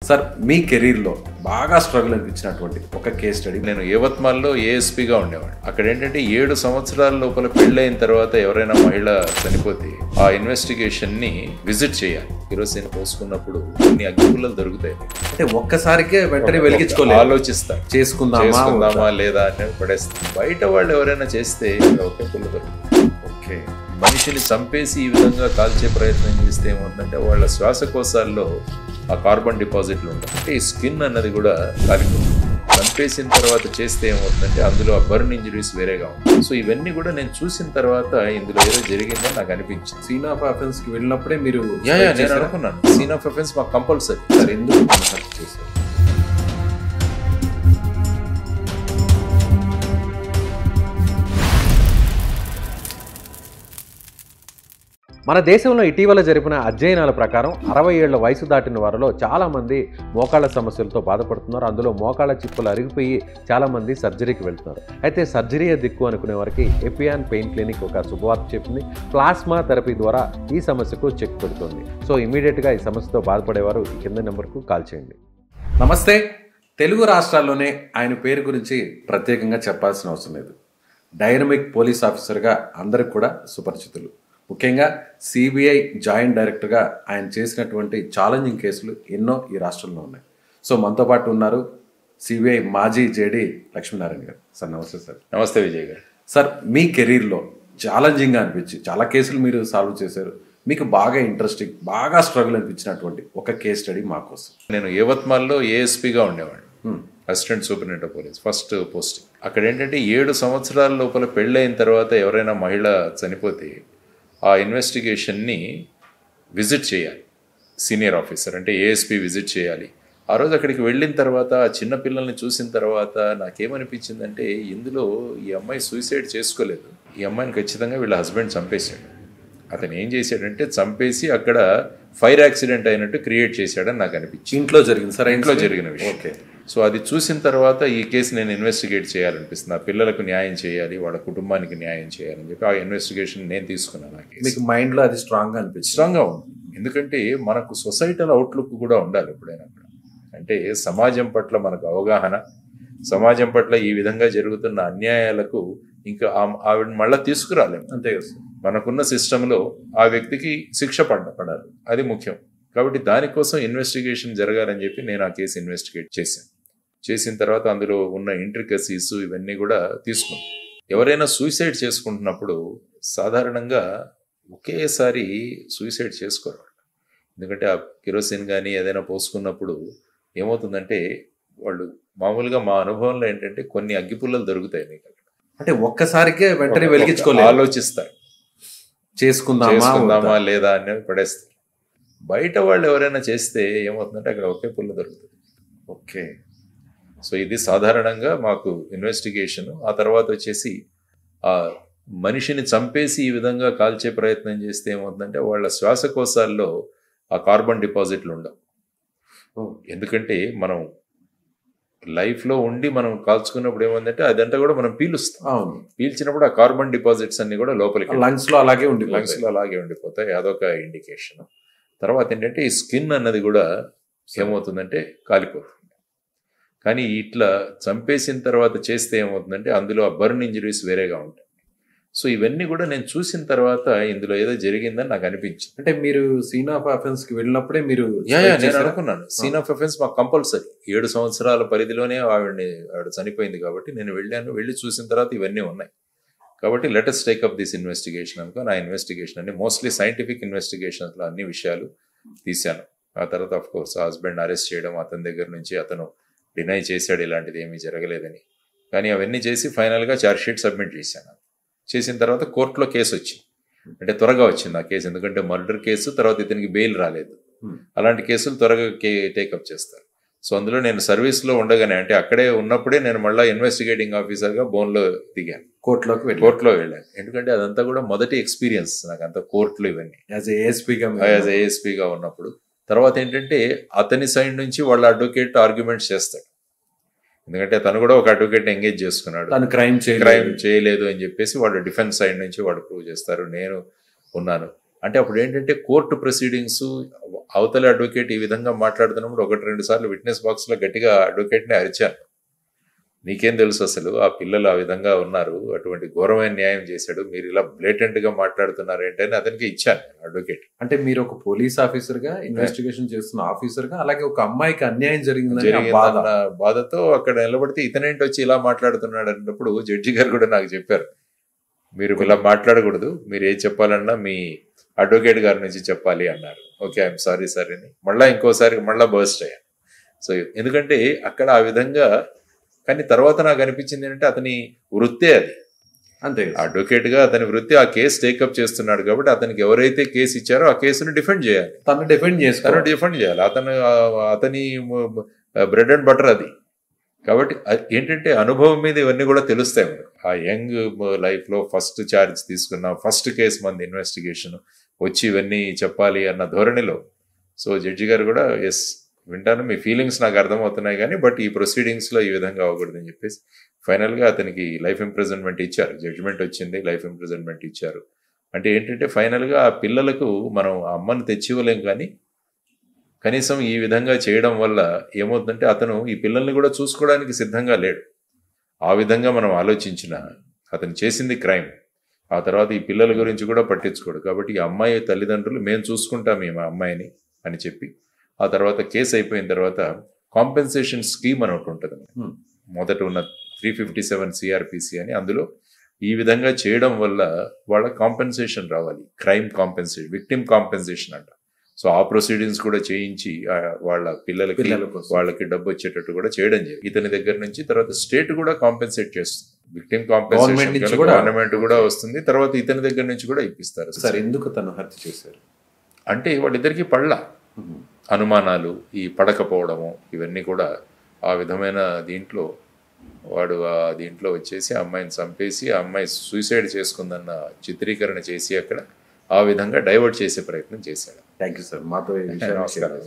Sir మీ కెరీర్లో బాగా struggle అనిపించినటువంటి ఒక కేస్ స్టడీ. నేను యవత్మాల్లో ఏఎస్పీగా ఉండేవాడిని. అక్కడ ఏంటంటే 7 సంవత్సరాల లోపల పెళ్ళైన తర్వాత ఎవరైనా మహిళ చనిపోతే ఆ ఇన్వెస్టిగేషన్ని విజిట్ చేయాలి. కిరోసిన్ పోసుకున్నప్పుడు కొన్ని అగ్గిపుల్లలు దొరుకుతాయి. అంటే ఒక్కసారికే వెంటనే వెలిగించుకోలేదు, ఆలోచిస్తా చేసుకుందామా లేదా అని పడేస్తాం. బయట వాళ్ళు ఎవరైనా చేస్తే ఒకే పుల్ల దొరుకుతుంది. ఓకే, మనిషిని చంపేసి ఈ విధంగా కాల్చే ప్రయత్నం చేస్తే ఏమవుతుందంటే వాళ్ళ శ్వాసకోశాల్లో ఆ కార్బన్ డిపాజిట్లు ఉంటాయి. అంటే ఈ స్కిన్ అన్నది కూడా కాలిపోతుంది. చంపేసిన తర్వాత చేస్తే ఏమవుతుందంటే అందులో ఆ బర్న్ ఇంజరీస్ వేరేగా ఉంటాయి. సో ఇవన్నీ కూడా నేను చూసిన తర్వాత ఇందులో ఏదో జరిగిందని నాకు అనిపించింది. సీన్ ఆఫ్ అఫెన్స్ కి వెళ్ళినప్పుడే మీరు నేను అనుకున్నాను సీన్ ఆఫ్ అఫెన్స్ మాకు కంపల్సరీ. సార్ ఎందుకు సెర్చ్ చేశారు? మన దేశంలో ఇటీవల జరిపిన అధ్యయనాల ప్రకారం 60 ఏళ్ల వయసు దాటిన వారిలో చాలామంది మోకాళ్ళ సమస్యలతో బాధపడుతున్నారు. అందులో మోకాళ్ళ చిప్పులు అరిగిపోయి చాలామంది సర్జరీకి వెళ్తున్నారు. అయితే సర్జరీయే దిక్కు అనుకునే వారికి ఎపియాన్ పెయిన్ క్లినిక్ ఒక శుభవార్త చెప్పింది. ప్లాస్మా థెరపీ ద్వారా ఈ సమస్యకు చెక్ పెడుతుంది. సో ఇమీడియట్గా ఈ సమస్యతో బాధపడేవారు ఈ కింద నెంబర్కు కాల్ చేయండి. నమస్తే. తెలుగు రాష్ట్రాల్లోనే ఆయన పేరు గురించి ప్రత్యేకంగా చెప్పాల్సిన అవసరం లేదు. డైనమిక్ పోలీస్ ఆఫీసర్గా అందరికి కూడా సుపరిచితులు. ముఖ్యంగా సిబిఐ జాయింట్ డైరెక్టర్గా ఆయన చేసినటువంటి ఛాలెంజింగ్ కేసులు ఎన్నో ఈ రాష్ట్రంలో ఉన్నాయి. సో మనతో పాటు ఉన్నారు సిబిఐ మాజీ జేడీ లక్ష్మీనారాయణ గారు. సార్ నమస్తే. సార్ నమస్తే విజయ్ గారు. సార్ మీ కెరీర్లో ఛాలెంజింగ్గా అనిపించి చాలా కేసులు మీరు సాల్వ్ చేశారు, మీకు బాగా ఇంట్రెస్టింగ్ బాగా స్ట్రగుల్ అనిపించినటువంటి ఒక కేస్ స్టడీ మా కోసం. నేను యవత్మాల్లో ఏఎస్పీగా ఉండేవాడిని, assistant superintendent of police, first posting. అక్కడ ఏంటంటే 7 సంవత్సరాల లోపల పెళ్ళైన తర్వాత ఎవరైనా మహిళ చనిపోతే ఆ ఇన్వెస్టిగేషన్ని విజిట్ చేయాలి. సీనియర్ ఆఫీసర్ అంటే ఏఎస్పీ విజిట్ చేయాలి. ఆ రోజు అక్కడికి వెళ్ళిన తర్వాత ఆ చిన్న పిల్లల్ని చూసిన తర్వాత నాకేమనిపించిందంటే ఇందులో ఈ అమ్మాయి సూసైడ్ చేసుకోలేదు, ఈ అమ్మాయిని ఖచ్చితంగా వీళ్ళ హస్బెండ్ చంపేశాడు. అతను ఏం చేశాడంటే చంపేసి అక్కడ ఫైర్ యాక్సిడెంట్ అయినట్టు క్రియేట్ చేశాడని నాకు అనిపించింది. ఇంట్లో జరిగింది సార్? ఇంట్లో జరిగిన విషయం. ఓకే. సో అది చూసిన తర్వాత ఈ కేసు నేను ఇన్వెస్టిగేట్ చేయాలనిపిస్తుంది. ఆ పిల్లలకు న్యాయం చేయాలి, వాళ్ళ కుటుంబానికి న్యాయం చేయాలని చెప్పి ఆ ఇన్వెస్టిగేషన్ నేను తీసుకున్నాను. మీకు మైండ్లో అది స్ట్రాంగ్గా అనిపించింది? స్ట్రాంగ్గా ఉంది. ఎందుకంటే మనకు సొసైటల్ అవుట్లుక్ కూడా ఉండాలి ఎప్పుడైనా అక్కడ. అంటే సమాజం పట్ల మనకు అవగాహన, సమాజం పట్ల ఈ విధంగా జరుగుతున్న అన్యాయాలకు ఇంకా ఆవిడ మళ్ళీ తీసుకురాలేము. అంతే కదా సార్. మనకున్న సిస్టంలో ఆ వ్యక్తికి శిక్ష పడాలి, అది ముఖ్యం. కాబట్టి దానికోసం ఇన్వెస్టిగేషన్ జరగాలని చెప్పి నేను ఆ కేసు ఇన్వెస్టిగేట్ చేసిన తర్వాత అందులో ఉన్న ఇంట్రికసీస్ ఇవన్నీ కూడా తీసుకున్నాం. ఎవరైనా సూసైడ్ చేసుకుంటున్నప్పుడు సాధారణంగా ఒకేసారి సూసైడ్ చేసుకోరు. ఎందుకంటే ఆ కిరోసిన్ కానీ ఏదైనా పోసుకున్నప్పుడు ఏమవుతుందంటే వాళ్ళు మామూలుగా మా అనుభవంలో ఏంటంటే కొన్ని అగ్గిపుల్లలు దొరుకుతాయి మీకు. అంటే ఒక్కసారికే వెంటనే వెలిగించుకోలేదు, ఆలోచిస్తారు చేసుకుందామా లేదా అని పడేస్తారు. బయట వాళ్ళు ఎవరైనా చేస్తే ఏమవుతుందంటే అక్కడ ఒకే పుల్ల దొరుకుతుంది. ఓకే. సో ఇది సాధారణంగా మాకు ఇన్వెస్టిగేషన్. ఆ తర్వాత వచ్చేసి ఆ మనిషిని చంపేసి ఈ విధంగా కాల్చే ప్రయత్నం చేస్తే ఏమవుతుందంటే వాళ్ళ శ్వాసకోశాల్లో ఆ కార్బన్ డిపాజిట్లు ఉండవు. ఎందుకంటే మనం లైఫ్లో ఉండి మనం కాల్చుకున్నప్పుడు ఏమందంటే అదంతా కూడా మనం పీలుస్తాం. అవును. పీల్చినప్పుడు ఆ కార్బన్ డిపాజిట్స్ అన్ని కూడా లోపలికి లంగ్స్లో అలాగే ఉండిపోతాయి. అదొక ఇండికేషన్. తర్వాత ఏంటంటే ఈ స్కిన్ అన్నది కూడా ఏమవుతుందంటే కాలిపోతుంది. కానీ ఇట్లా చంపేసిన తర్వాత చేస్తే ఏమవుతుందంటే అందులో ఆ బర్న్ ఇంజరీస్ వేరేగా ఉంటాయి. సో ఇవన్నీ కూడా నేను చూసిన తర్వాత ఇందులో ఏదో జరిగిందని నాకు అనిపించింది. అంటే మీరు సీన్ ఆఫ్ అఫెన్స్ కి వెళ్ళినప్పుడే మీరు నేను అనుకున్నాను సీన్ ఆఫ్ అఫెన్స్ మాకు కంపల్సరీ. 7 సంవత్సరాల పరిధిలోనే ఆవిడ చనిపోయింది కాబట్టి నేను వెళ్ళి చూసిన తర్వాత ఇవన్నీ ఉన్నాయి. కాబట్టి latest take up this investigation అనుకో. నా ఇన్వెస్టిగేషన్ అన్ని మోస్ట్లీ సైంటిఫిక్ ఇన్వెస్టిగేషన్స్లో అన్ని విషయాలు తీశాను. ఆ తర్వాత ఆఫ్ కోర్స్ ఆ హస్బెండ్ అరెస్ట్ చేయడం, అతని దగ్గర నుంచి అతను డినై చేశాడు ఇలాంటిది ఏమీ జరగలేదని. కానీ అవన్నీ చేసి ఫైనల్గా ఛార్జ్షీట్ సబ్మిట్ చేశాను. చేసిన తర్వాత కోర్టులో కేసు వచ్చింది. అంటే త్వరగా వచ్చింది ఆ కేసు, ఎందుకంటే మర్డర్ కేసు, తర్వాత ఇతనికి బెయిల్ రాలేదు. అలాంటి కేసులు త్వరగా టేకప్ చేస్తారు. సో అందులో నేను సర్వీస్లో ఉండగానే అంటే అక్కడే ఉన్నప్పుడే నేను మళ్ళీ ఇన్వెస్టిగేటింగ్ ఆఫీసర్గా బోన్లో దిగాను, కోర్టులో వెళ్ళాను. ఎందుకంటే అదంతా కూడా మొదటి ఎక్స్పీరియన్స్ నాకు, అంత కోర్టులో ఇవన్నీ యాజ్ ఏఎస్పీగా ఉన్నప్పుడు. తర్వాత ఏంటంటే అతని సైడ్ నుంచి వాళ్ళ అడ్వకేట్ ఆర్గ్యుమెంట్స్ చేస్తాడు. ఎందుకంటే తను కూడా ఒక అడ్వకేట్ ఎంగేజ్ చేసుకున్నాడు, తను క్రైమ్ చేయలేదు అని చెప్పేసి వాడు డిఫెన్స్ సైడ్ నుంచి వాడు ప్రూవ్ చేస్తారు. నేను ఉన్నాను, అంటే అప్పుడు ఏంటంటే కోర్టు ప్రొసీడింగ్స్, అవతల అడ్వకేట్ ఈ విధంగా మాట్లాడుతున్నప్పుడు 1-2 సార్లు విట్నెస్ బాక్స్లో గట్టిగా అడ్వకేట్ని అరిచాను. నీకేం తెలుసు అసలు ఆ పిల్లలు ఆ విధంగా ఉన్నారు, అటువంటి ఘోరమైన న్యాయం చేశాడు, మీరు ఇలా బ్లేటెంట్గా మాట్లాడుతున్నారు ఏంటని అతనికి ఇచ్చాను అడ్వకేట్. అంటే మీరు ఒక పోలీస్ ఆఫీసర్ గా, ఇన్వెస్టిగేషన్ చేస్తున్న ఆఫీసర్ గా, అలాగే ఒక అమ్మాయికి అన్యాయం జరిగిందన్న బాధతో అక్కడ నిలబడితే ఇతనేంటి వచ్చి ఇలా మాట్లాడుతున్నాడు అన్నప్పుడు జడ్జి గారు కూడా నాకు చెప్పారు, మీరు ఇలా మాట్లాడకూడదు, మీరు ఏం చెప్పాలన్నా మీ అడ్వకేట్ గారి నుంచి చెప్పాలి అన్నారు. ఓకే, ఐఎమ్ సారీ సార్ అని మళ్ళీ ఇంకోసారి మళ్ళీ బర్స్ట్ అయ్యాను. సో ఎందుకంటే అక్కడ ఆ విధంగా, కానీ తర్వాత నాకు అనిపించింది ఏంటంటే అతని వృత్తే అది, అంతే అడ్వకేట్ గా అతని వృత్తి ఆ కేసు టేకప్ చేస్తున్నాడు కాబట్టి అతనికి ఎవరైతే కేసు ఇచ్చారో ఆ కేసును డిఫెండ్ చేయాలి, తను డిఫెండ్ చేయాలి. అతని బ్రెడ్ అండ్ బటర్ అది. కాబట్టి ఏంటంటే అనుభవం మీద ఇవన్నీ కూడా తెలుస్తాయి మనకు. ఆ యంగ్ లైఫ్లో ఫస్ట్ ఛార్జ్ తీసుకున్న ఫస్ట్ కేసు మంది ఇన్వెస్టిగేషన్ వచ్చి ఇవన్నీ చెప్పాలి అన్న ధోరణిలో. సో జడ్జి గారు కూడా ఎస్ వింటాను, మీ ఫీలింగ్స్ నాకు అర్థమవుతున్నాయి కానీ బట్ ఈ ప్రొసీడింగ్స్లో ఈ విధంగా అవ్వకూడదని చెప్పేసి ఫైనల్గా అతనికి లైఫ్ ఇంప్రిజన్మెంట్ ఇచ్చారు. జడ్జిమెంట్ వచ్చింది, లైఫ్ ఇంప్రిజన్మెంట్ ఇచ్చారు. అంటే ఏంటంటే ఫైనల్గా ఆ పిల్లలకు మనం ఆ అమ్మని తెచ్చివ్వలేం కానీ కనీసం ఈ విధంగా చేయడం వల్ల ఏమవుతుందంటే అతను ఈ పిల్లల్ని కూడా చూసుకోవడానికి సిద్ధంగా లేడు. ఆ విధంగా మనం ఆలోచించిన అతను చేసింది క్రైమ్. ఆ తర్వాత ఈ పిల్లల గురించి కూడా పట్టించుకోడు. కాబట్టి ఈ అమ్మాయి తల్లిదండ్రులు మేము చూసుకుంటాం ఈ అమ్మాయిని అని చెప్పి ఆ తర్వాత కేసు అయిపోయిన తర్వాత కాంపెన్సేషన్ స్కీమ్ అని ఒకటి ఉంటుంది. మొదట ఉన్న 357 CRPC అని, అందులో ఈ విధంగా చేయడం వల్ల వాళ్ళ కాంపెన్సేషన్ రావాలి, క్రైమ్ కాంపెన్సేషన్, విక్టిమ్ కాంపెన్సేషన్ అంట. సో ఆ ప్రొసీడింగ్స్ కూడా చేయించి వాళ్ళ పిల్లలకి వాళ్ళకి డబ్బు వచ్చేటట్టు కూడా చేయడం జరిగింది. ఇతని దగ్గర నుంచి తర్వాత స్టేట్ కూడా కాంపెన్సేట్ చేస్తుంది, విక్టిమ్ కాంపెన్సేషన్ గవర్నమెంట్ కూడా వస్తుంది, తర్వాత ఇతని దగ్గర నుంచి కూడా ఇప్పిస్తారు. సార్ ఎందుకు తను హత్య చేశారు అంటే వాళ్ళిద్దరికి పడల అనుమానాలు, ఈ పడకపోవడము, ఇవన్నీ కూడా ఆ విధమైన దీంట్లో వాడు ఆ దీంట్లో వచ్చేసి ఆ అమ్మాయిని చంపేసి ఆ అమ్మాయి సూసైడ్ చేసుకుందన్న చిత్రీకరణ చేసి అక్కడ ఆ విధంగా డైవర్ట్ చేసే ప్రయత్నం చేశాడు. థ్యాంక్ యూ సార్, మాతో నమస్కారం.